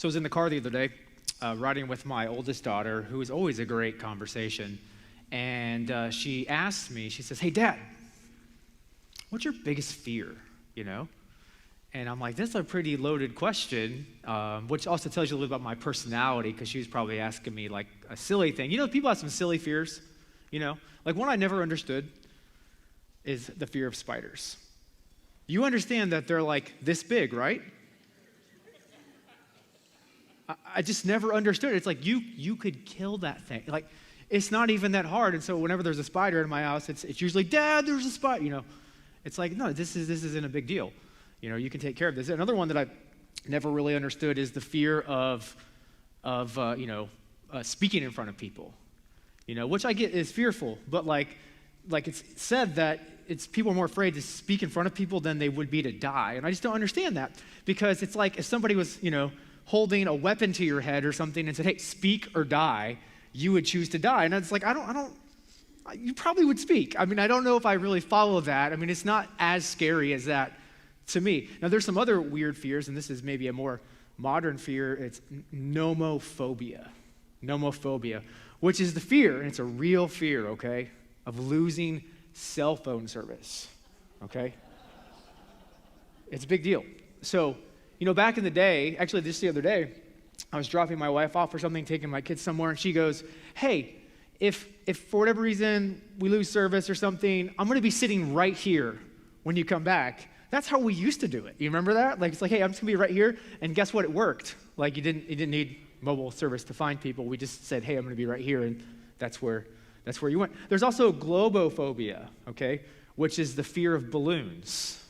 So I was in the car the other day, riding with my oldest daughter, who is always a great conversation. And she asked me, she says, "Hey, Dad, what's your biggest fear, you know?" And I'm like, that's a pretty loaded question, which also tells you a little about my personality, because she was probably asking me like a silly thing. You know, people have some silly fears, you know? Like one I never understood is the fear of spiders. You understand that they're like this big, right? I just never understood it. It's like you could kill that thing. Like, it's not even that hard. And so whenever there's a spider in my house, it's usually, "Dad, there's a spider," you know. It's like, no, this isn't a big deal. You know, you can take care of this. Another one that I never really understood is the fear of speaking in front of people. You know, which I get is fearful, but like it's said that people are more afraid to speak in front of people than they would be to die. And I just don't understand that, because it's like if somebody was, holding a weapon to your head or something and said, "Hey, speak or die," you would choose to die. And it's like, you probably would speak. I mean, I don't know if I really follow that. I mean, it's not as scary as that to me. Now, there's some other weird fears, and this is maybe a more modern fear. It's nomophobia. Nomophobia, which is the fear, and it's a real fear, okay, of losing cell phone service, okay? It's a big deal. So, back in the day, actually just the other day, I was dropping my wife off or something, taking my kids somewhere, and she goes, "Hey, if for whatever reason we lose service or something, I'm going to be sitting right here when you come back." That's how we used to do it. You remember that? Like, it's like, "Hey, I'm just going to be right here." And guess what? It worked. Like, you didn't need mobile service to find people. We just said, "Hey, I'm going to be right here," and that's where you went. There's also globophobia, okay, which is the fear of balloons,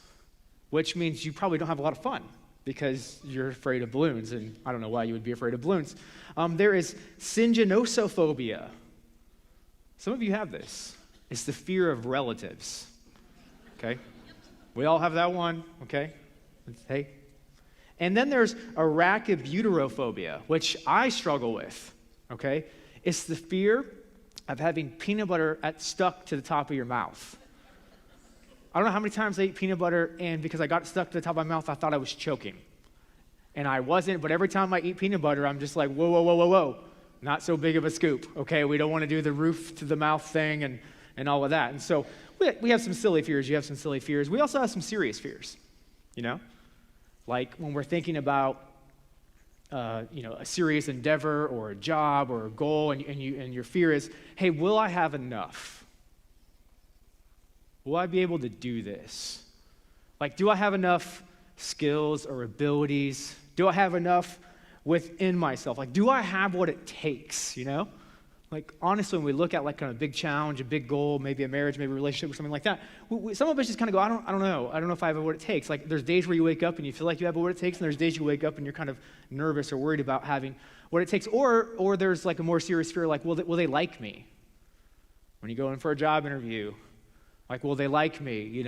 which means you probably don't have a lot of fun because you're afraid of balloons, and I don't know why you would be afraid of balloons. There is syngenosophobia. Some of you have this. It's the fear of relatives, okay? We all have that one, okay? Hey. And then there's arachibutyrophobia, which I struggle with, okay? It's the fear of having peanut butter stuck to the top of your mouth. I don't know how many times I ate peanut butter, and because I got it stuck to the top of my mouth, I thought I was choking. And I wasn't, but every time I eat peanut butter, I'm just like, whoa, whoa, whoa, whoa, whoa. Not so big of a scoop, okay? We don't want to do the roof to the mouth thing and all of that. And so we have some silly fears. You have some silly fears. We also have some serious fears, Like when we're thinking about, a serious endeavor or a job or a goal, and your fear is, "Hey, will I have enough? Will I be able to do this? Like, do I have enough skills or abilities? Do I have enough within myself? Like, do I have what it takes, Like, honestly, when we look at like kind of a big challenge, a big goal, maybe a marriage, maybe a relationship or something like that, some of us just kind of go, I don't know. I don't know if I have what it takes. Like, there's days where you wake up and you feel like you have what it takes, and there's days you wake up and you're kind of nervous or worried about having what it takes. Or there's like a more serious fear, like, will they like me? When you go in for a job interview, like, will they like me?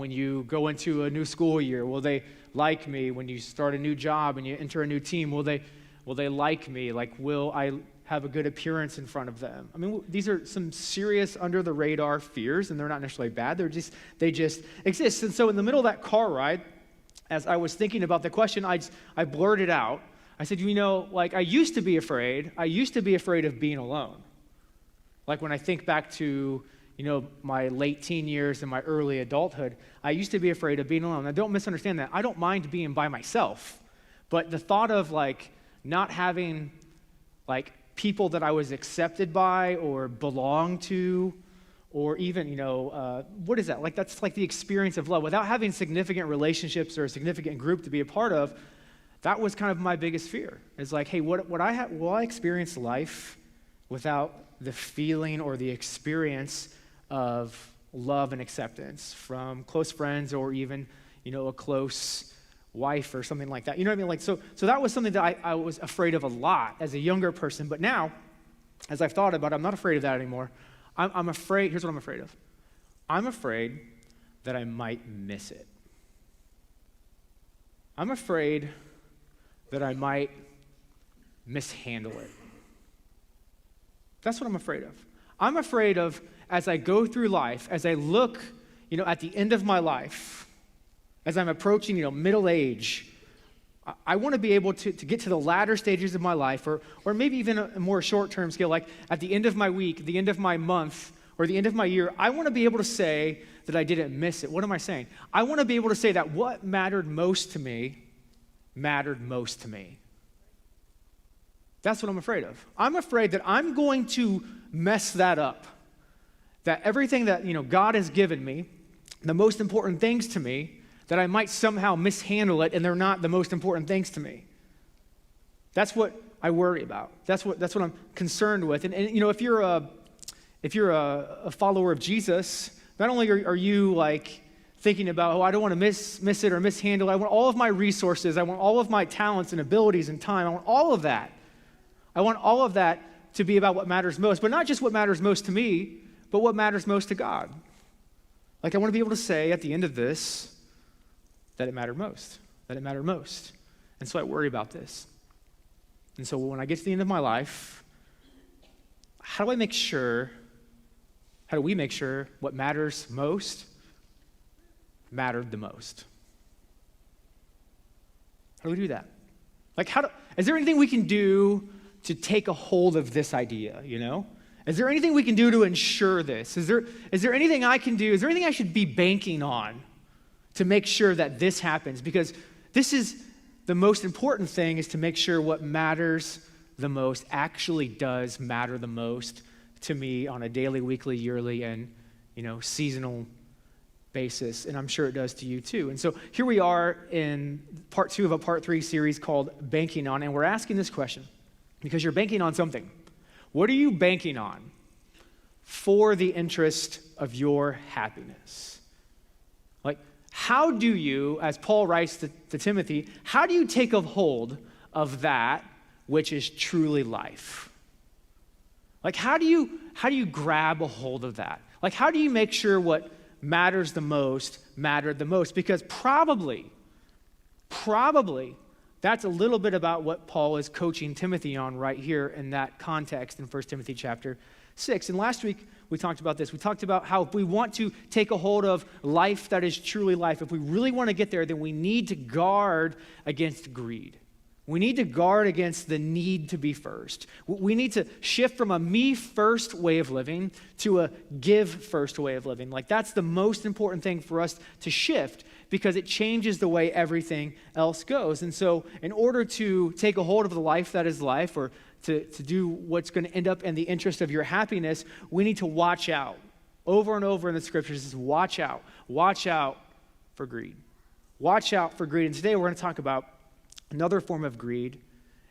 When you go into a new school year, will they like me? When you start a new job and you enter a new team, will they like me? Like, will I have a good appearance in front of them? I mean, these are some serious under-the-radar fears, and they're not necessarily bad. They just exist. And so in the middle of that car ride, as I was thinking about the question, I blurted out. I said, I used to be afraid. I used to be afraid of being alone. Like when I think back to my late teen years and my early adulthood, I used to be afraid of being alone. Now, don't misunderstand that. I don't mind being by myself, but the thought of not having people that I was accepted by or belonged to, or even, what is that? Like, that's like the experience of love. Without having significant relationships or a significant group to be a part of, that was kind of my biggest fear. It's like, hey, will I experience life without the feeling or the experience of love and acceptance from close friends or even, a close wife or something like that? You know what I mean? Like, so that was something that I was afraid of a lot as a younger person. But now, as I've thought about it, I'm not afraid of that anymore. I'm afraid, here's what I'm afraid of. I'm afraid that I might miss it. I'm afraid that I might mishandle it. That's what I'm afraid of. I'm afraid of, as I go through life, as I look, at the end of my life, as I'm approaching, middle age, I want to be able to get to the latter stages of my life, or maybe even a more short-term scale, like at the end of my week, the end of my month, or the end of my year. I want to be able to say that I didn't miss it. What am I saying? I want to be able to say that what mattered most to me mattered most to me. That's what I'm afraid of. I'm afraid that I'm going to mess that up. That everything that, God has given me, the most important things to me, that I might somehow mishandle it and they're not the most important things to me. That's what I worry about. That's what I'm concerned with. And if you're a follower of Jesus, not only are you like thinking about, I don't want to miss it or mishandle it. I want all of my resources. I want all of my talents and abilities and time. I want all of that. I want all of that to be about what matters most, but not just what matters most to me, but what matters most to God. Like I want to be able to say at the end of this, that it mattered most, And so I worry about this. And so when I get to the end of my life, how do we make sure what matters most mattered the most? How do we do that? Like is there anything we can do to take a hold of this idea, Is there anything we can do to ensure this? Is there anything I can do? Is there anything I should be banking on to make sure that this happens? Because this is the most important thing, is to make sure what matters the most actually does matter the most to me on a daily, weekly, yearly, and seasonal basis. And I'm sure it does to you too. And so here we are in part 2 of a part 3 series called Banking On, and we're asking this question because you're banking on something. What are you banking on for the interest of your happiness? Like, how do you, as Paul writes to Timothy, how do you take a hold of that which is truly life? Like, how do you grab a hold of that? Like, how do you make sure what matters the most mattered the most? Because probably, that's a little bit about what Paul is coaching Timothy on right here in that context in 1 Timothy chapter 6. And last week, we talked about this. We talked about how if we want to take a hold of life that is truly life, if we really want to get there, then we need to guard against greed. We need to guard against the need to be first. We need to shift from a me-first way of living to a give-first way of living. Like, that's the most important thing for us to shift, because it changes the way everything else goes. And so in order to take a hold of the life that is life, or to do what's going to end up in the interest of your happiness, we need to watch out. Over and over in the scriptures, it says, watch out for greed. Watch out for greed. And today we're going to talk about another form of greed,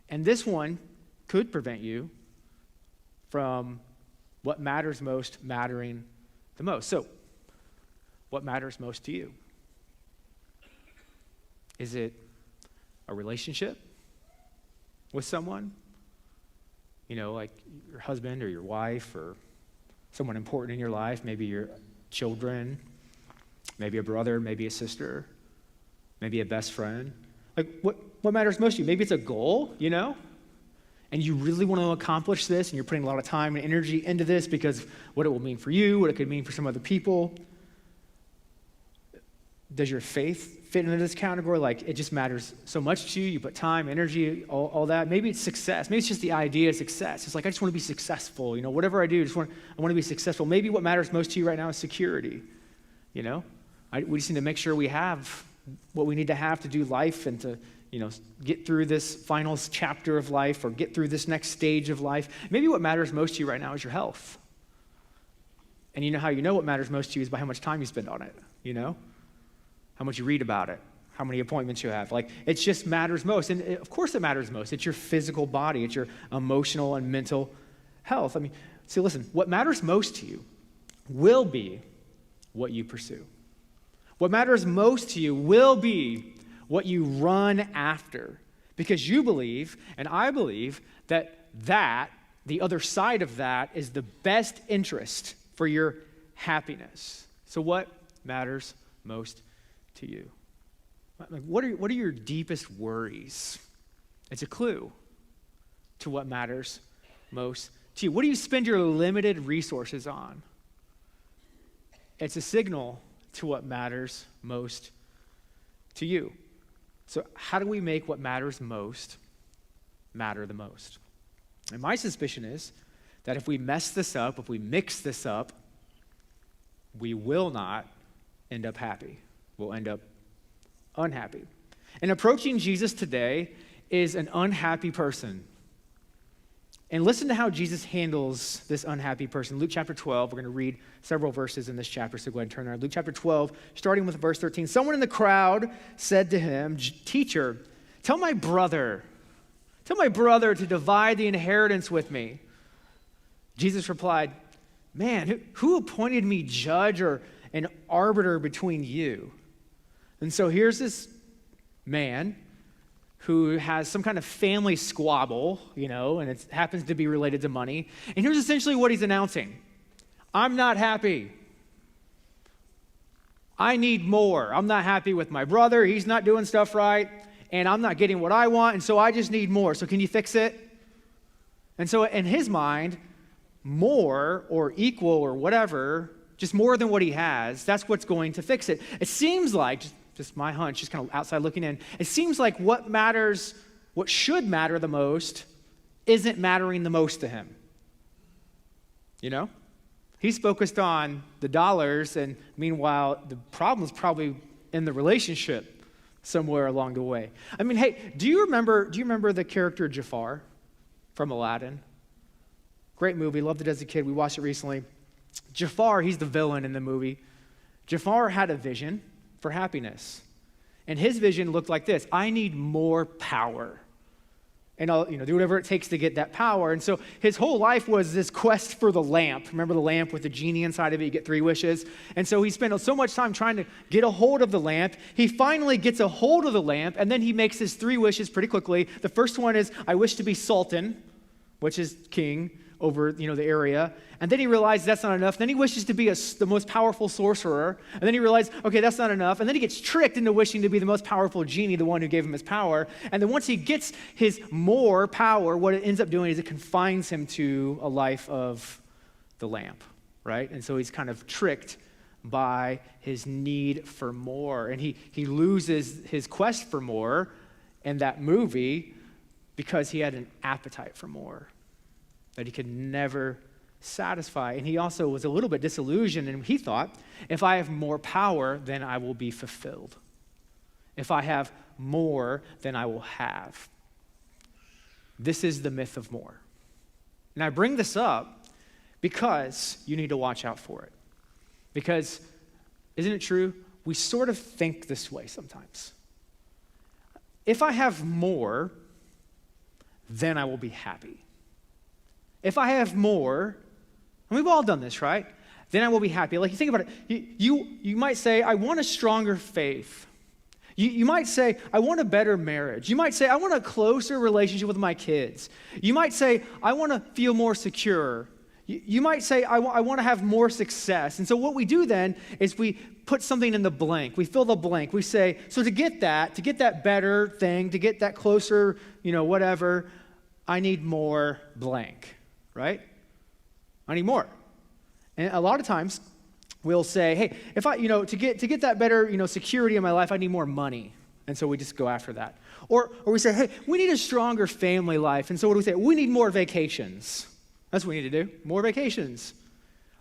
and this one could prevent you from what matters most mattering the most. So, what matters most to you? Is it a relationship with someone? Like your husband or your wife or someone important in your life, maybe your children, maybe a brother, maybe a sister, maybe a best friend. Like what matters most to you? Maybe it's a goal, and you really want to accomplish this, and you're putting a lot of time and energy into this because of what it will mean for you, what it could mean for some other people. Does your faith fit into this category? Like, it just matters so much to you. You put time, energy, all that. Maybe it's success. Maybe it's just the idea of success. It's like, I just want to be successful. Whatever I do, I want to be successful. Maybe what matters most to you right now is security. We just need to make sure we have what we need to have to do life and to, get through this final chapter of life or get through this next stage of life. Maybe what matters most to you right now is your health. And how what matters most to you is by how much time you spend on it, how much you read about it, how many appointments you have. Like, it just matters most. And of course it matters most. It's your physical body. It's your emotional and mental health. Listen, what matters most to you will be what you pursue. What matters most to you will be what you run after, because you believe, and I believe, that the other side of that is the best interest for your happiness. So what matters most to you? What are your deepest worries? It's a clue to what matters most to you. What do you spend your limited resources on? It's a signal to what matters most to you. So how do we make what matters most matter the most? And my suspicion is that if we mess this up, if we mix this up, we will not end up happy. We'll end up unhappy. And approaching Jesus today is an unhappy person. And listen to how Jesus handles this unhappy person. Luke chapter 12, we're going to read several verses in this chapter, so go ahead and turn there. Luke chapter 12, starting with verse 13. Someone in the crowd said to him, "Teacher, tell my brother to divide the inheritance with me." Jesus replied, "Man, who appointed me judge or an arbiter between you?" And so here's this man who has some kind of family squabble, and it happens to be related to money. And here's essentially what he's announcing. I'm not happy. I need more. I'm not happy with my brother. He's not doing stuff right, and I'm not getting what I want, and so I just need more. So can you fix it? And so in his mind, more or equal or whatever, just more than what he has, that's what's going to fix it. It seems like, just my hunch, just kind of outside looking in, it seems like what should matter the most isn't mattering the most to him. He's focused on the dollars, and meanwhile, the problem's probably in the relationship somewhere along the way. I mean, hey, do you remember the character Jafar from Aladdin? Great movie, loved it as a kid. We watched it recently. Jafar, he's the villain in the movie. Jafar had a vision for happiness. And his vision looked like this: I need more power. And I'll do whatever it takes to get that power. And so his whole life was this quest for the lamp. Remember the lamp with the genie inside of it? You get 3 wishes. And so he spent so much time trying to get a hold of the lamp. He finally gets a hold of the lamp, and then he makes his 3 wishes pretty quickly. The first one is, I wish to be sultan, which is king over the area. And then he realized that's not enough. Then he wishes to be the most powerful sorcerer. And then he realized, okay, that's not enough. And then he gets tricked into wishing to be the most powerful genie, the one who gave him his power. And then once he gets his more power, what it ends up doing is it confines him to a life of the lamp, right? And so he's kind of tricked by his need for more. And he loses his quest for more in that movie because he had an appetite for more that he could never satisfy. And he also was a little bit disillusioned, and he thought, if I have more power, then I will be fulfilled. If I have more, then I will have. This is the myth of more. And I bring this up because you need to watch out for it. Because, isn't it true? We sort of think this way sometimes. If I have more, then I will be happy. If I have more, and we've all done this, right? Then I will be happy. Like, you think about it. You might say, I want a stronger faith. You might say, I want a better marriage. You might say, I want a closer relationship with my kids. You might say, I want to feel more secure. You might say, I want to have more success. And so what we do then is we put something in the blank. We fill the blank. We say, so to get that better thing, to get that closer, whatever, I need more blank. Right? I need more. And a lot of times we'll say, hey, if I, to get that better, security in my life, I need more money. And so we just go after that. Or we say, hey, we need a stronger family life. And so what do we say? We need more vacations. That's what we need to do. More vacations.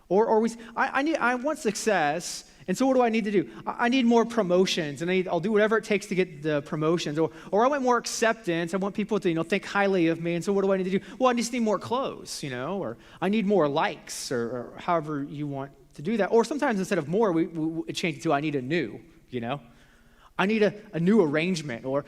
Or we say, I want success. And so what do I need to do? I need more promotions, and I'll do whatever it takes to get the promotions. Or I want more acceptance. I want people to think highly of me. And so what do I need to do? Well, I just need more clothes, or I need more likes, or however you want to do that. Or sometimes instead of more, we change it to I need a new, I need a new arrangement. Or,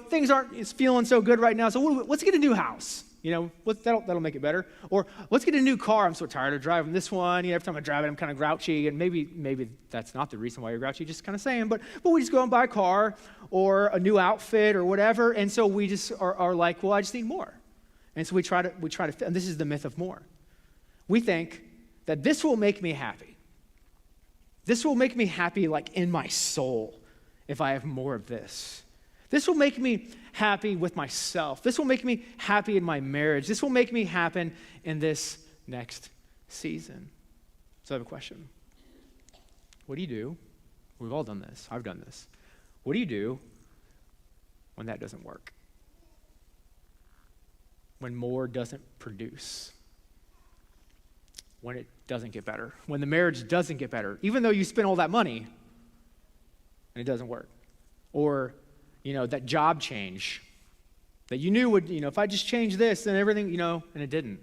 things aren't feeling so good right now, so let's get a new house. That'll make it better. Or let's get a new car. I'm so tired of driving this one. Every time I drive it, I'm kind of grouchy. And maybe that's not the reason why you're grouchy, just kind of saying. But we just go and buy a car or a new outfit or whatever. And so we just are like, well, I just need more. And so we try to, and this is the myth of more. We think that this will make me happy. This will make me happy like in my soul if I have more of this. This will make me happy with myself. This will make me happy in my marriage. This will make me happen in this next season. So I have a question. What do you do? We've all done this. I've done this. What do you do when that doesn't work. When more doesn't produce. When it doesn't get better. When the marriage doesn't get better. Even though you spent all that money and it doesn't work. Or, that job change that you knew would, if I just change this and everything, and it didn't.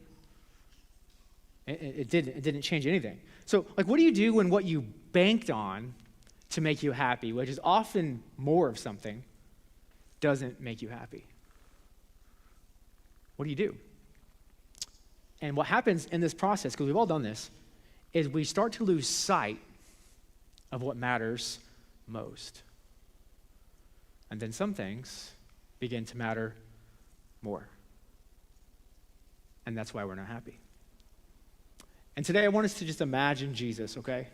It didn't change anything. So, what do you do when what you banked on to make you happy, which is often more of something, doesn't make you happy? What do you do? And what happens in this process, because we've all done this, is we start to lose sight of what matters most. And then some things begin to matter more. And that's why we're not happy. And today I want us to just imagine Jesus, okay?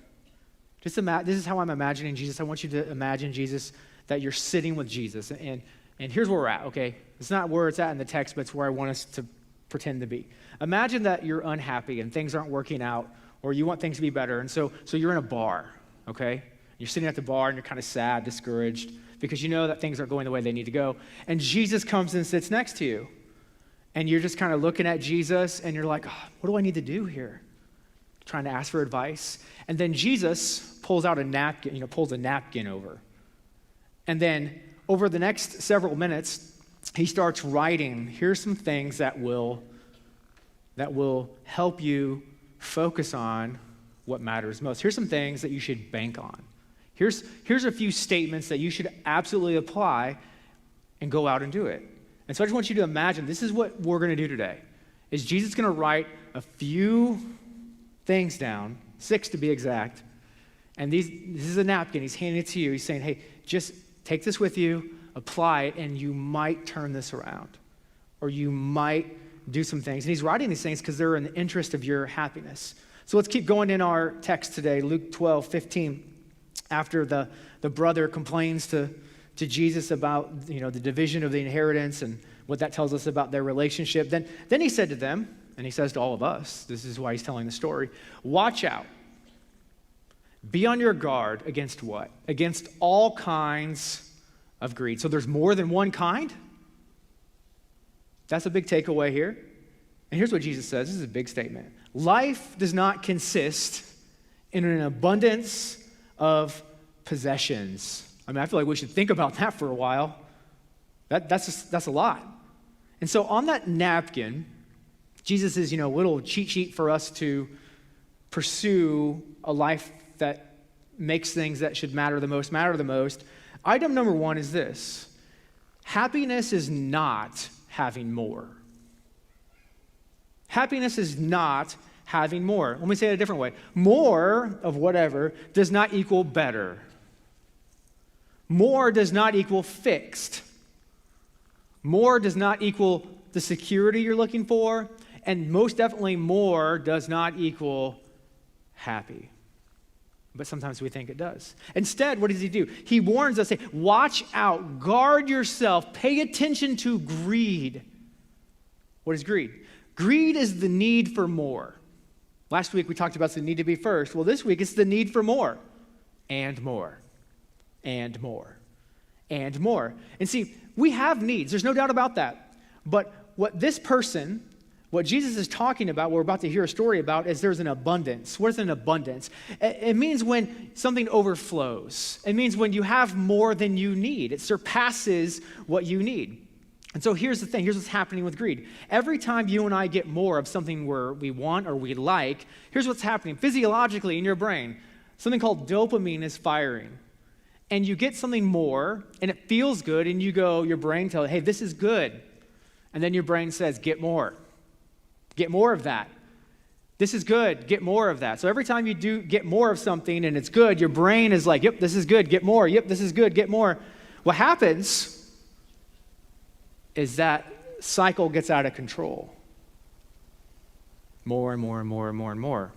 This is how I'm imagining Jesus. I want you to imagine Jesus, that you're sitting with Jesus. And here's where we're at, okay? It's not where it's at in the text, but it's where I want us to pretend to be. Imagine that you're unhappy and things aren't working out, or you want things to be better. And so you're in a bar, okay? You're sitting at the bar and you're kind of sad, discouraged, because you know that things aren't going the way they need to go. And Jesus comes and sits next to you. And you're just kind of looking at Jesus and you're like, what do I need to do here? Trying to ask for advice. And then Jesus pulls out a napkin, pulls a napkin over. And then over the next several minutes, he starts writing, here's some things that will help you focus on what matters most. Here's some things that you should bank on. Here's a few statements that you should absolutely apply and go out and do it. And so I just want you to imagine, this is what we're going to do today, is Jesus going to write a few things down, 6 to be exact, and this is a napkin. He's handing it to you. He's saying, hey, just take this with you, apply it, and you might turn this around, or you might do some things. And he's writing these things because they're in the interest of your happiness. So let's keep going in our text today, Luke 12:15. After the brother complains to Jesus about the division of the inheritance and what that tells us about their relationship, then he said to them, and he says to all of us, this is why he's telling the story, watch out. Be on your guard against what? Against all kinds of greed. So there's more than one kind? That's a big takeaway here. And here's what Jesus says. This is a big statement. Life does not consist in an abundance of possessions. I feel like we should think about that for a while. That's a lot. And so on that napkin, Jesus is, little cheat sheet for us to pursue a life that makes things that should matter the most. Item number 1 is this. Happiness is not having more. Happiness is not having more. Let me say it a different way. More of whatever does not equal better. More does not equal fixed. More does not equal the security you're looking for. And most definitely more does not equal happy. But sometimes we think it does. Instead, what does he do? He warns us, watch out, guard yourself, pay attention to greed. What is greed? Greed is the need for more. Last week we talked about the need to be first. Well, this week it's the need for more and more and more and more. And see, we have needs. There's no doubt about that. But what Jesus is talking about, what we're about to hear a story about, is there's an abundance. What is an abundance? It means when something overflows. It means when you have more than you need. It surpasses what you need. And so here's the thing. Here's what's happening with greed. Every time you and I get more of something we want or we like, here's what's happening. Physiologically in your brain, something called dopamine is firing. And you get something more, and it feels good, and your brain tells, hey, this is good. And then your brain says, get more. Get more of that. This is good. Get more of that. So every time you do get more of something and it's good, your brain is like, yep, this is good. Get more. Yep, this is good. Get more. What happens is that cycle gets out of control. More and more and more and more and more.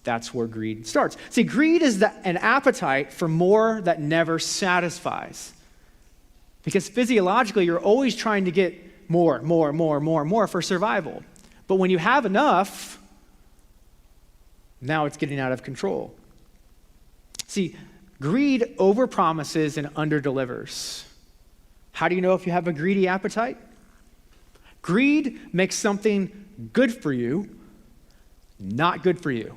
That's where greed starts. See, greed is an appetite for more that never satisfies. Because physiologically, you're always trying to get more for survival. But when you have enough, now it's getting out of control. See, greed overpromises and underdelivers. How do you know if you have a greedy appetite? Greed makes something good for you not good for you.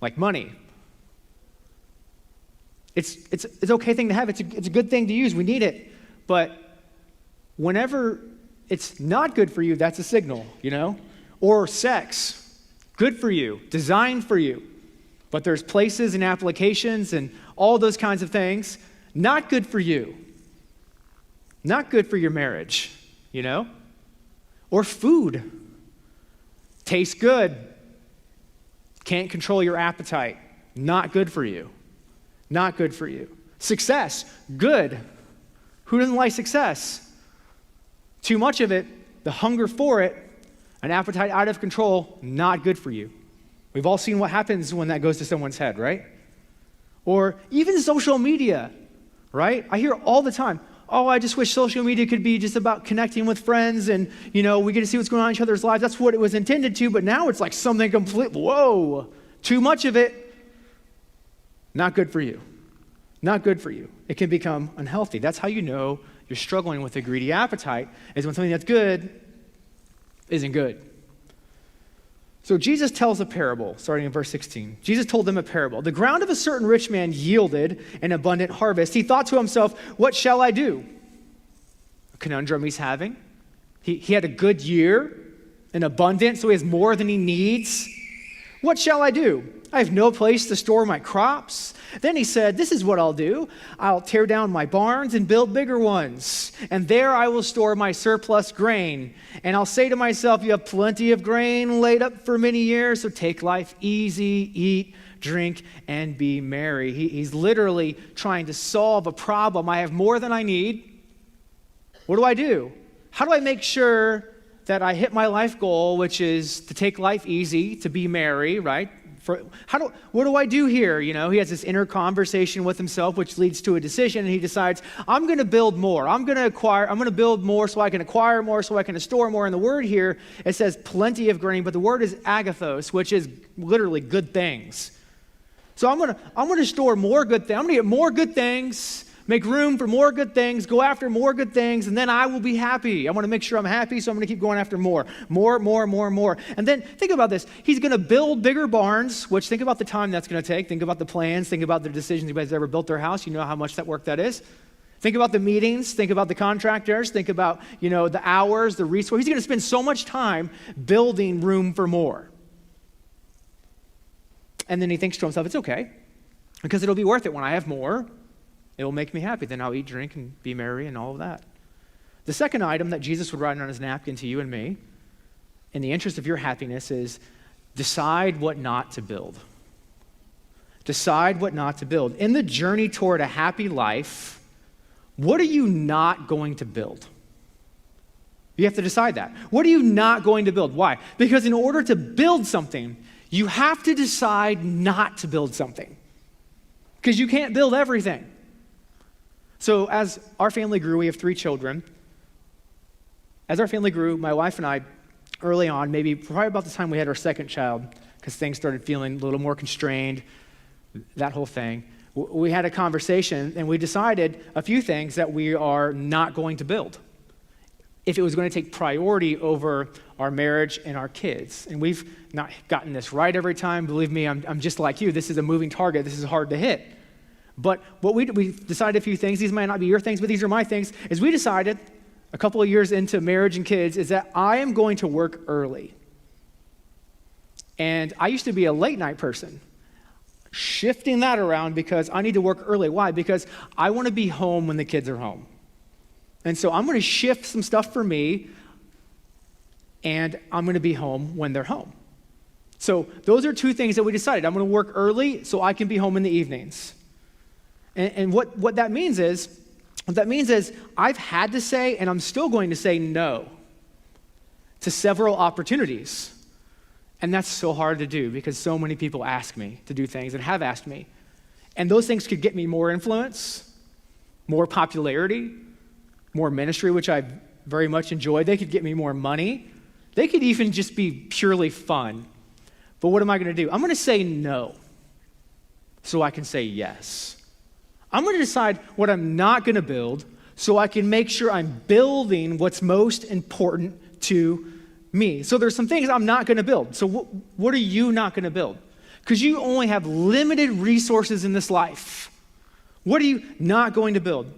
Like money. It's an okay thing to have. It's a good thing to use. We need it. But whenever it's not good for you, that's a signal, Or sex, good for you, designed for you. But there's places and applications and all those kinds of things, not good for you. Not good for your marriage, Or food. Tastes good. Can't control your appetite. Not good for you. Not good for you. Success, good. Who doesn't like success? Too much of it, the hunger for it, an appetite out of control, not good for you. We've all seen what happens when that goes to someone's head, right? Or even social media, right? I hear all the time, oh, I just wish social media could be just about connecting with friends and, we get to see what's going on in each other's lives. That's what it was intended to, but now it's like something whoa, too much of it, not good for you. Not good for you. It can become unhealthy. That's how you know you're struggling with a greedy appetite, is when something that's good isn't good. So Jesus tells a parable, starting in verse 16. Jesus told them a parable. The ground of a certain rich man yielded an abundant harvest. He thought to himself, what shall I do? A conundrum he's having. He had a good year, an abundance, so he has more than he needs. What shall I do? I have no place to store my crops. Then he said, this is what I'll do. I'll tear down my barns and build bigger ones. And there I will store my surplus grain. And I'll say to myself, you have plenty of grain laid up for many years, so take life easy, eat, drink, and be merry. He's literally trying to solve a problem. I have more than I need. What do? How do I make sure that I hit my life goal, which is to take life easy, to be merry, right? What do I do here? He has this inner conversation with himself, which leads to a decision, and he decides, I'm going to build more. I'm going to build more so I can acquire more, so I can store more. And the word here, it says plenty of grain, but the word is agathos, which is literally good things. So I'm going to store more good things. I'm going to get more good things, make room for more good things, go after more good things, and then I will be happy. I want to make sure I'm happy, so I'm going to keep going after more. And then think about this. He's going to build bigger barns, which think about the time that's going to take. Think about the plans. Think about the decisions. You guys ever built their house? You know how much that work that is. Think about the meetings. Think about the contractors. Think about, the hours, the resources. He's going to spend so much time building room for more. And then he thinks to himself, it's okay, because it'll be worth it when I have more. It will make me happy. Then I'll eat, drink, and be merry and all of that. The second item that Jesus would write on his napkin to you and me, in the interest of your happiness, is decide what not to build. Decide what not to build. In the journey toward a happy life, what are you not going to build? You have to decide that. What are you not going to build? Why? Because in order to build something, you have to decide not to build something. Because you can't build everything. So as our family grew, we have 3 children. As our family grew, my wife and I, early on, probably about the time we had our second child, because things started feeling a little more constrained, that whole thing, we had a conversation and we decided a few things that we are not going to build if it was going to take priority over our marriage and our kids. And we've not gotten this right every time. Believe me, I'm just like you. This is a moving target. This is hard to hit. But what we decided a few things, these might not be your things, but these are my things, is we decided a couple of years into marriage and kids is that I am going to work early. And I used to be a late night person. Shifting that around because I need to work early. Why? Because I want to be home when the kids are home. And so I'm going to shift some stuff for me, and I'm going to be home when they're home. So those are 2 things that we decided. I'm going to work early so I can be home in the evenings. And what that means is I've had to say, and I'm still going to say no to several opportunities. And that's so hard to do because so many people ask me to do things and have asked me. And those things could get me more influence, more popularity, more ministry, which I very much enjoy. They could get me more money. They could even just be purely fun. But what am I going to do? I'm going to say no so I can say yes. I'm going to decide what I'm not going to build so I can make sure I'm building what's most important to me. So there's some things I'm not going to build. So what are you not going to build? Because you only have limited resources in this life. What are you not going to build?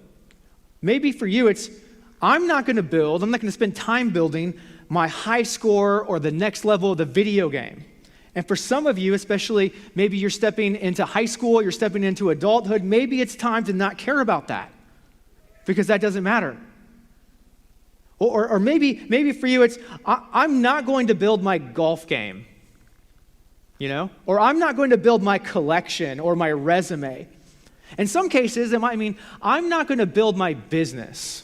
Maybe for you it's, I'm not going to spend time building my high score or the next level of the video game. And for some of you, especially maybe you're stepping into high school, you're stepping into adulthood, maybe it's time to not care about that because that doesn't matter. Or maybe for you it's, I'm not going to build my golf game, or I'm not going to build my collection or my resume. In some cases, it might mean I'm not going to build my business.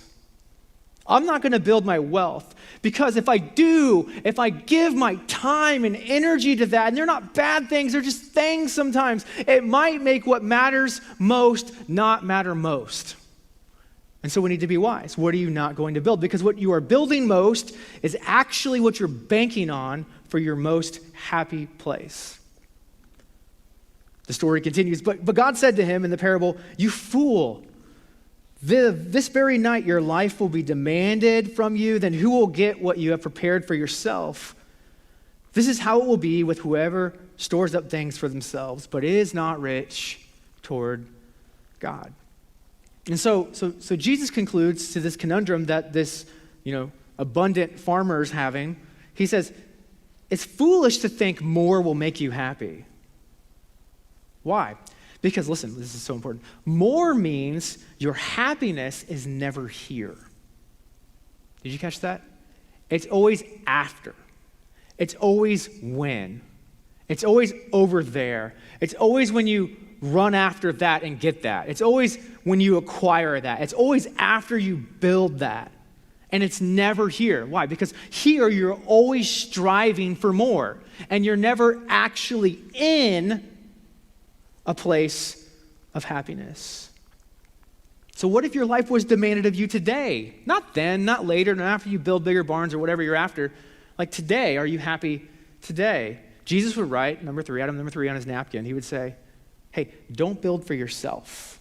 I'm not going to build my wealth, because if I give my time and energy to that, and they're not bad things, they're just things sometimes, it might make what matters most not matter most. And so we need to be wise. What are you not going to build? Because what you are building most is actually what you're banking on for your most happy place. The story continues, but God said to him in the parable, "You fool, this very night your life will be demanded from you, then who will get what you have prepared for yourself? This is how it will be with whoever stores up things for themselves, but is not rich toward God." And so Jesus concludes to this conundrum that this, abundant farmer is having. He says, it's foolish to think more will make you happy. Why? Because listen, this is so important. More means your happiness is never here. Did you catch that? It's always after. It's always when. It's always over there. It's always when you run after that and get that. It's always when you acquire that. It's always after you build that. And it's never here. Why? Because here you're always striving for more. And you're never actually in a place of happiness. So what if your life was demanded of you today? Not then, not later, not after you build bigger barns or whatever you're after. Like today, are you happy today? Jesus would write, item number 3 on his napkin. He would say, hey, don't build for yourself.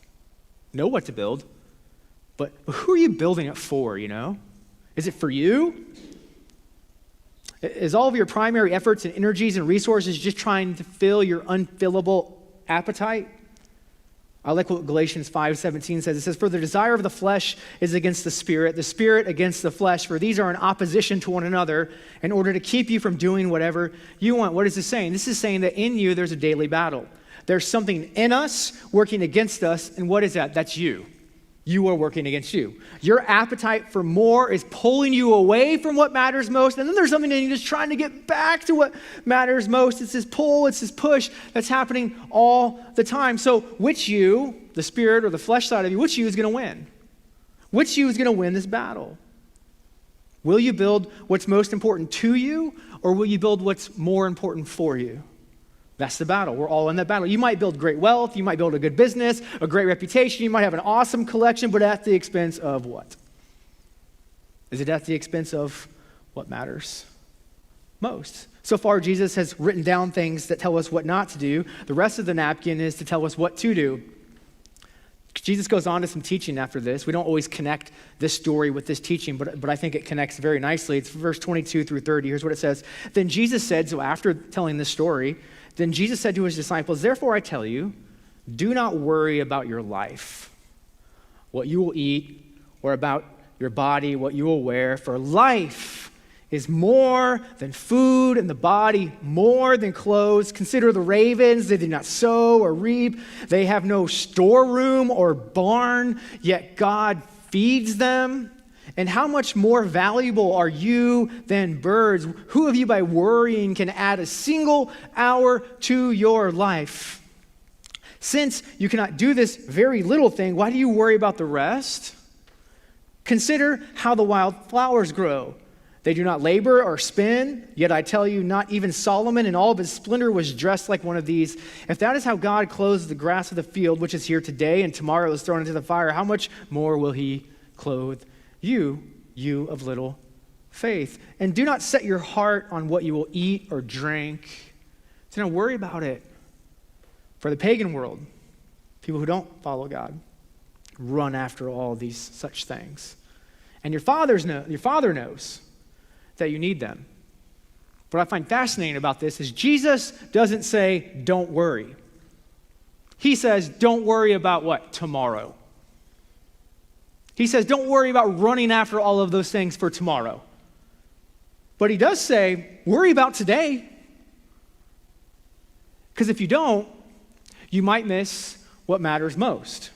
Know what to build, but who are you building it for, Is it for you? Is all of your primary efforts and energies and resources just trying to fill your unfillable appetite? I like what Galatians 5:17 says. It says, for the desire of the flesh is against the spirit against the flesh, for these are in opposition to one another in order to keep you from doing whatever you want. What is this saying? This is saying that in you there's a daily battle. There's something in us working against us, and what is that? That's you. You are working against you. Your appetite for more is pulling you away from what matters most, and then there's something in you that's trying to get back to what matters most. It's this pull, it's this push that's happening all the time. So which you, the spirit or the flesh side of you, which you is going to win? Which you is going to win this battle? Will you build what's most important to you, or will you build what's more important for you? That's the battle. We're all in that battle. You might build great wealth. You might build a good business, a great reputation. You might have an awesome collection, but at the expense of what? Is it at the expense of what matters most? So far, Jesus has written down things that tell us what not to do. The rest of the napkin is to tell us what to do. Jesus goes on to some teaching after this. We don't always connect this story with this teaching, but I think it connects very nicely. It's verse 22 through 30. Here's what it says. Then Jesus said, so after telling this story, then Jesus said to his disciples, therefore I tell you, do not worry about your life, what you will eat, or about your body, what you will wear, for life is more than food, and the body more than clothes. Consider the ravens, they do not sow or reap. They have no storeroom or barn, yet God feeds them. And how much more valuable are you than birds? Who of you by worrying can add a single hour to your life? Since you cannot do this very little thing, why do you worry about the rest? Consider how the wild flowers grow. They do not labor or spin, yet I tell you, not even Solomon in all of his splendor was dressed like one of these. If that is how God clothes the grass of the field, which is here today and tomorrow is thrown into the fire, how much more will he clothe you of little faith? And do not set your heart on what you will eat or drink. Do not worry about it. For the pagan world, people who don't follow God, run after all these such things. And your father knows that you need them. What I find fascinating about this is Jesus doesn't say, don't worry. He says, don't worry about what? Tomorrow. He says, don't worry about running after all of those things for tomorrow. But he does say, worry about today. Because if you don't, you might miss what matters most.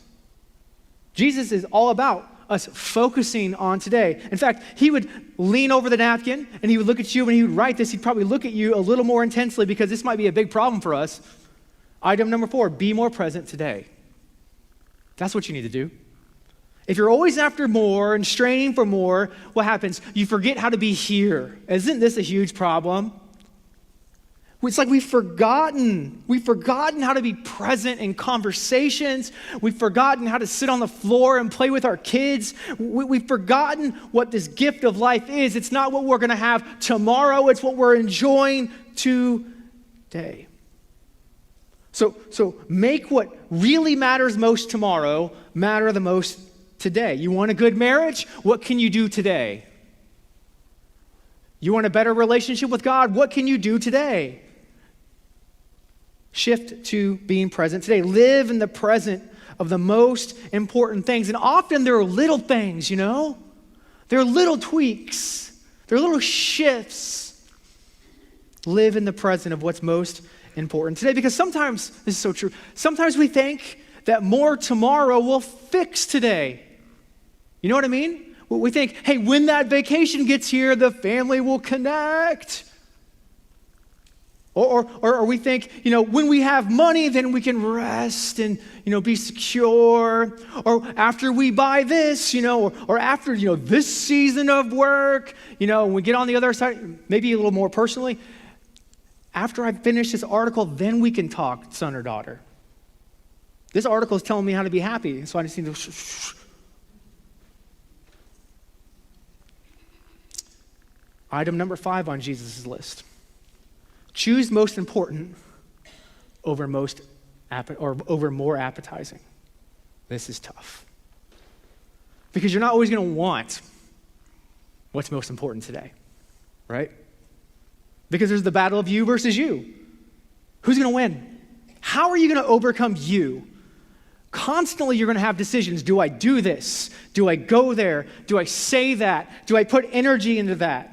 Jesus is all about us focusing on today. In fact, he would lean over the napkin and he would look at you, and he would write this. He'd probably look at you a little more intensely, because this might be a big problem for us. Item number 4, be more present today. That's what you need to do. If you're always after more and straining for more, what happens? You forget how to be here. Isn't this a huge problem? It's like we've forgotten how to be present in conversations. We've forgotten how to sit on the floor and play with our kids. We've forgotten what this gift of life is. It's not what we're going to have tomorrow. It's what we're enjoying today. So make what really matters most tomorrow matter the most today. You want a good marriage? What can you do today? You want a better relationship with God? What can you do today? Shift to being present today. Live in the present of the most important things. And often there are little things, you know? There are little tweaks. There are little shifts. Live in the present of what's most important today. Because sometimes, this is so true, sometimes we think that more tomorrow will fix today. You know what I mean? We think, hey, when that vacation gets here, the family will connect. Or we think, when we have money, then we can rest and, be secure. Or after we buy this, or after, this season of work, when we get on the other side, maybe a little more personally, after I finish this article, then we can talk, son or daughter. This article is telling me how to be happy, so I just need to... Item number 5 on Jesus' list. Choose most important over more appetizing. This is tough. Because you're not always going to want what's most important today, right? Because there's the battle of you versus you. Who's going to win? How are you going to overcome you? Constantly you're going to have decisions. Do I do this? Do I go there? Do I say that? Do I put energy into that?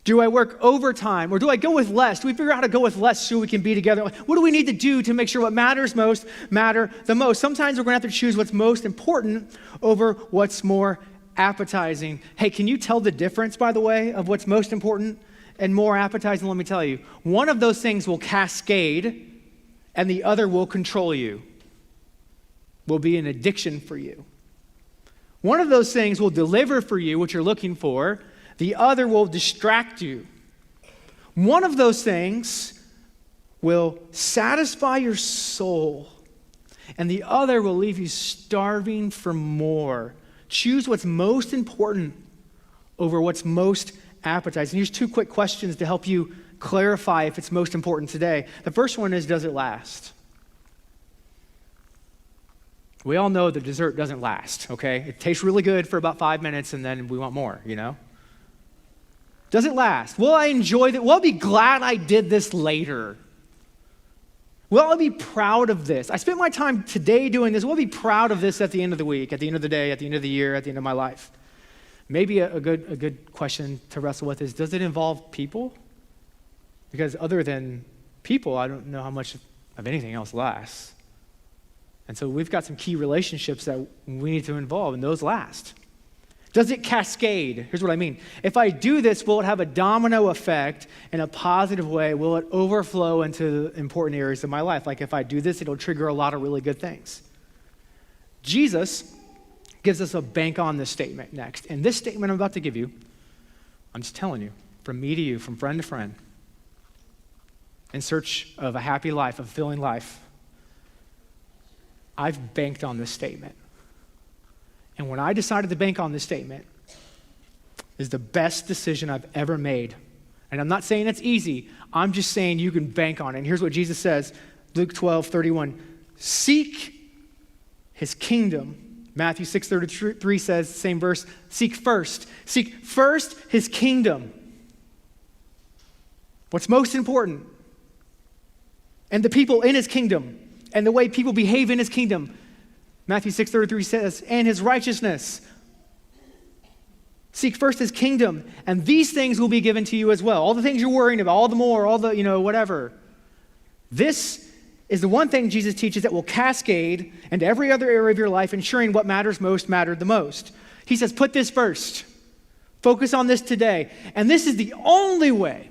Do I work overtime, or do I go with less? Do we figure out how to go with less so we can be together? What do we need to do to make sure what matters most matter the most? Sometimes we're going to have to choose what's most important over what's more appetizing. Hey, can you tell the difference, by the way, of what's most important and more appetizing? Let me tell you. One of those things will cascade, and the other will control you, will be an addiction for you. One of those things will deliver for you what you're looking for. The other will distract you. One of those things will satisfy your soul, and the other will leave you starving for more. Choose what's most important over what's most appetizing. Here's 2 quick questions to help you clarify if it's most important today. The first one is, does it last? We all know the dessert doesn't last, okay? It tastes really good for about 5 minutes, and then we want more, Does it last? Will I enjoy that? Will I be glad I did this later? Will I be proud of this? I spent my time today doing this. Will I be proud of this at the end of the week, at the end of the day, at the end of the year, at the end of my life? Maybe a good question to wrestle with is, does it involve people? Because other than people, I don't know how much of anything else lasts. And so we've got some key relationships that we need to involve, and those last. Does it cascade? Here's what I mean. If I do this, will it have a domino effect in a positive way? Will it overflow into important areas of my life? Like if I do this, it'll trigger a lot of really good things. Jesus gives us a bank on this statement next. And this statement I'm about to give you, I'm just telling you, from me to you, from friend to friend, in search of a happy life, a fulfilling life, I've banked on this statement. And when I decided to bank on this statement, is the best decision I've ever made. And I'm not saying it's easy. I'm just saying you can bank on it. And here's what Jesus says, Luke 12:31. Seek his kingdom. Matthew 6:33 says, same verse, seek first his kingdom. What's most important? And the people in his kingdom, and the way people behave in his kingdom. Matthew 6:33 says, and his righteousness. Seek first his kingdom, and these things will be given to you as well. All the things you're worrying about, all the more, all the, whatever. This is the one thing Jesus teaches that will cascade into every other area of your life, ensuring what matters most mattered the most. He says, put this first. Focus on this today. And this is the only way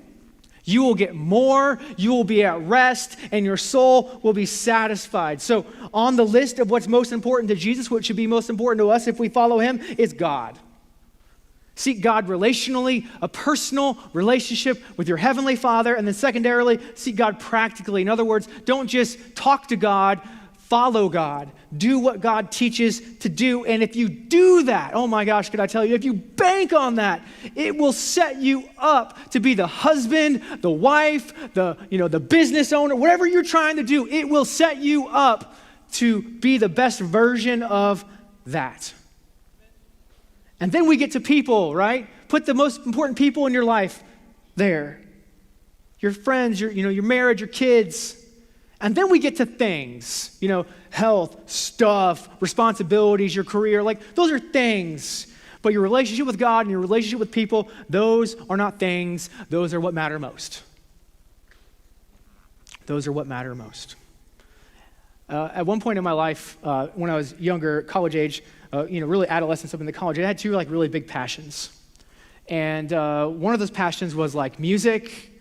you will get more, you will be at rest, and your soul will be satisfied. So on the list of what's most important to Jesus, what should be most important to us if we follow him, is God. Seek God relationally, a personal relationship with your heavenly Father, and then secondarily, seek God practically. In other words, don't just talk to God, follow God. Do what God teaches to do, and if you do that, oh my gosh, could I tell you, if you bank on that, it will set you up to be the husband, the wife, the business owner, whatever you're trying to do, it will set you up to be the best version of that. And then we get to people, right? Put the most important people in your life there. Your friends, your marriage, your kids. And then we get to things, health, stuff, responsibilities, your career. Like, those are things. But your relationship with God and your relationship with people, those are not things. Those are what matter most. Those are what matter most. At one point in my life, when I was younger, college age, really adolescence up into college, I had two really big passions. And one of those passions was like music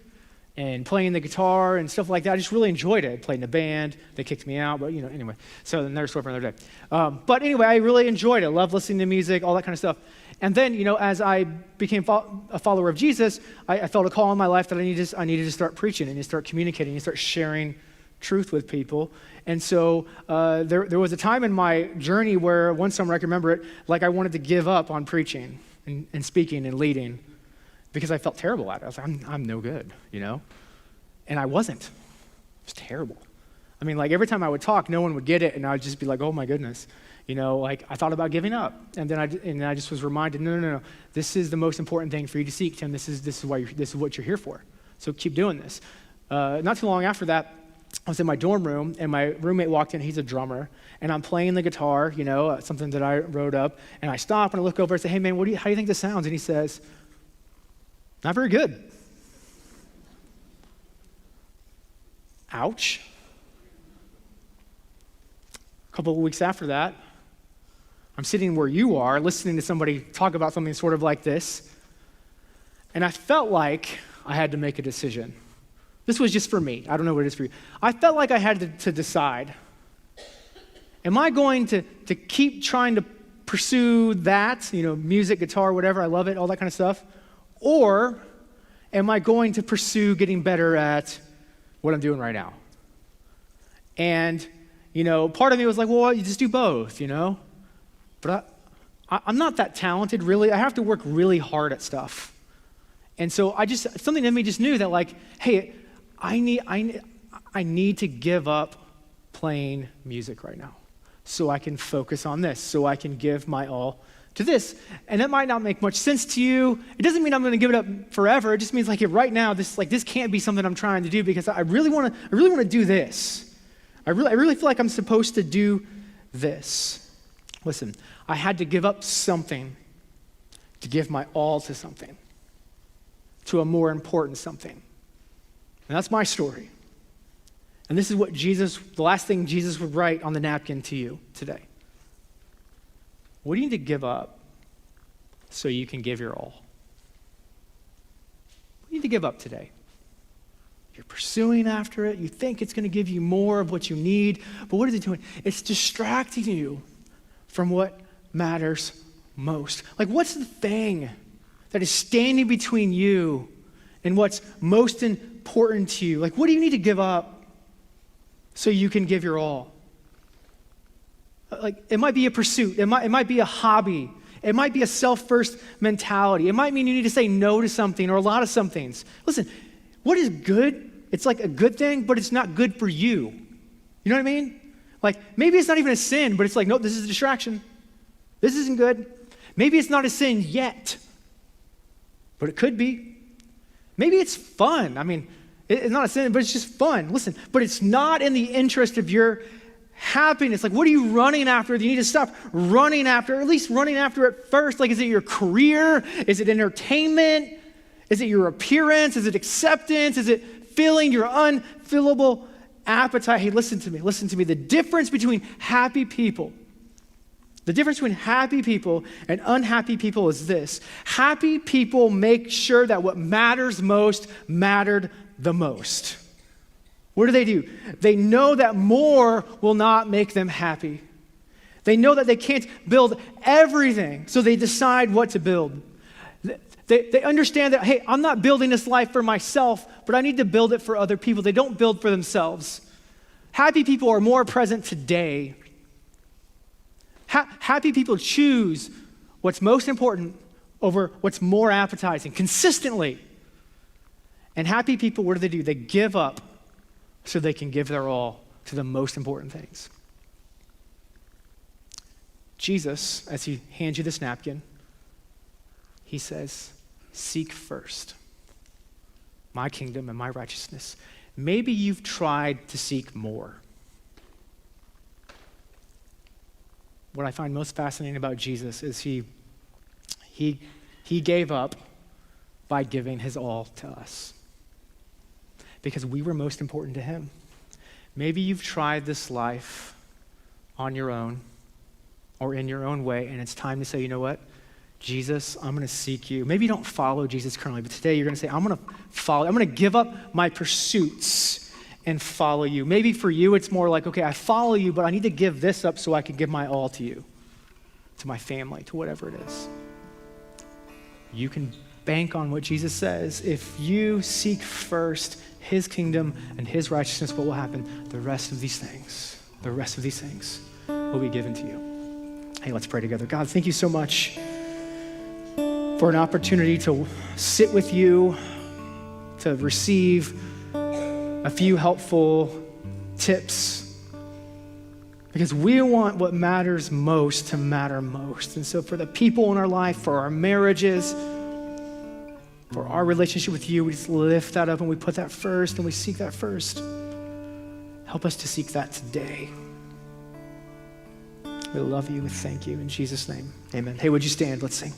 and playing the guitar and stuff like that. I just really enjoyed it. I played in a band. They kicked me out, but anyway. So another story for another day. But anyway, I really enjoyed it. I loved listening to music, all that kind of stuff. And then, as I became a follower of Jesus, I felt a call in my life that I needed to start preaching and to start communicating and start sharing truth with people. And so there was a time in my journey where one summer, I can remember it, like I wanted to give up on preaching and speaking and leading because I felt terrible at it. I was like, I'm no good, And I wasn't. It was terrible. I mean, every time I would talk, no one would get it, and I would just be like, oh my goodness. I thought about giving up. And then I just was reminded, no. This is the most important thing for you to seek, Tim. This is what you're here for. So keep doing this. Not too long after that, I was in my dorm room, and my roommate walked in. He's a drummer, and I'm playing the guitar, something that I wrote up. And I stop and I look over and say, "Hey, man, how do you think this sounds?" And he says, "Not very good." Ouch. A couple of weeks after that, I'm sitting where you are, listening to somebody talk about something sort of like this, and I felt like I had to make a decision. This was just for me. I don't know what it is for you. I felt like I had to decide. Am I going to keep trying to pursue that, music, guitar, whatever, I love it, all that kind of stuff, or am I going to pursue getting better at what I'm doing right now? And, part of me was like, well, you just do both, But I'm not that talented, really. I have to work really hard at stuff. And so something in me just knew that, hey, I need to give up playing music right now so I can focus on this, so I can give my all to this. And that might not make much sense to you. It doesn't mean I'm going to give it up forever. It just means right now, this can't be something I'm trying to do because I really want to do this. I really feel like I'm supposed to do this. Listen, I had to give up something to give my all to something, to a more important something. And that's my story. And this is what the last thing Jesus would write on the napkin to you today. What do you need to give up so you can give your all? What do you need to give up today? You're pursuing after it. You think it's going to give you more of what you need. But what is it doing? It's distracting you from what matters most. What's the thing that is standing between you and what's most important to you? What do you need to give up so you can give your all? It might be a pursuit. It might be a hobby. It might be a self-first mentality. It might mean you need to say no to something or a lot of some things. Listen, what is good? It's a good thing, but it's not good for you. You know what I mean? Like, maybe it's not even a sin, but it's like, nope, this is a distraction. This isn't good. Maybe it's not a sin yet, but it could be. Maybe it's fun. I mean, it's not a sin, but it's just fun. Listen, but it's not in the interest of your happiness. Like, what are you running after? You need to stop running after, or at least running after it first. Like, is it your career? Is it entertainment? Is it your appearance? Is it acceptance? Is it filling your unfillable appetite? Hey, listen to me. The difference between happy people and unhappy people is this. Happy people make sure that what matters most mattered the most. What do? They know that more will not make them happy. They know that they can't build everything, so they decide what to build. They understand that, hey, I'm not building this life for myself, but I need to build it for other people. They don't build for themselves. Happy people are more present today. Happy people choose what's most important over what's more appetizing consistently. And happy people, what do? They give up so they can give their all to the most important things. Jesus, as he hands you this napkin, he says, seek first my kingdom and my righteousness. Maybe you've tried to seek more. What I find most fascinating about Jesus is he gave up by giving his all to us because we were most important to him. Maybe you've tried this life on your own or in your own way, and it's time to say, you know what? Jesus, I'm going to seek you. Maybe you don't follow Jesus currently, but today you're going to say, I'm going to give up my pursuits and follow you. Maybe for you, it's more like, okay, I follow you, but I need to give this up so I can give my all to you, to my family, to whatever it is. You can bank on what Jesus says. If you seek first his kingdom and his righteousness, what will happen? The rest of these things will be given to you. Hey, let's pray together. God, thank you so much for an opportunity to sit with you, to receive a few helpful tips, because we want what matters most to matter most. And so for the people in our life, for our marriages, for our relationship with you, we just lift that up and we put that first and we seek that first. Help us to seek that today. We love you. We thank you. In Jesus' name, amen. Hey, would you stand? Let's sing.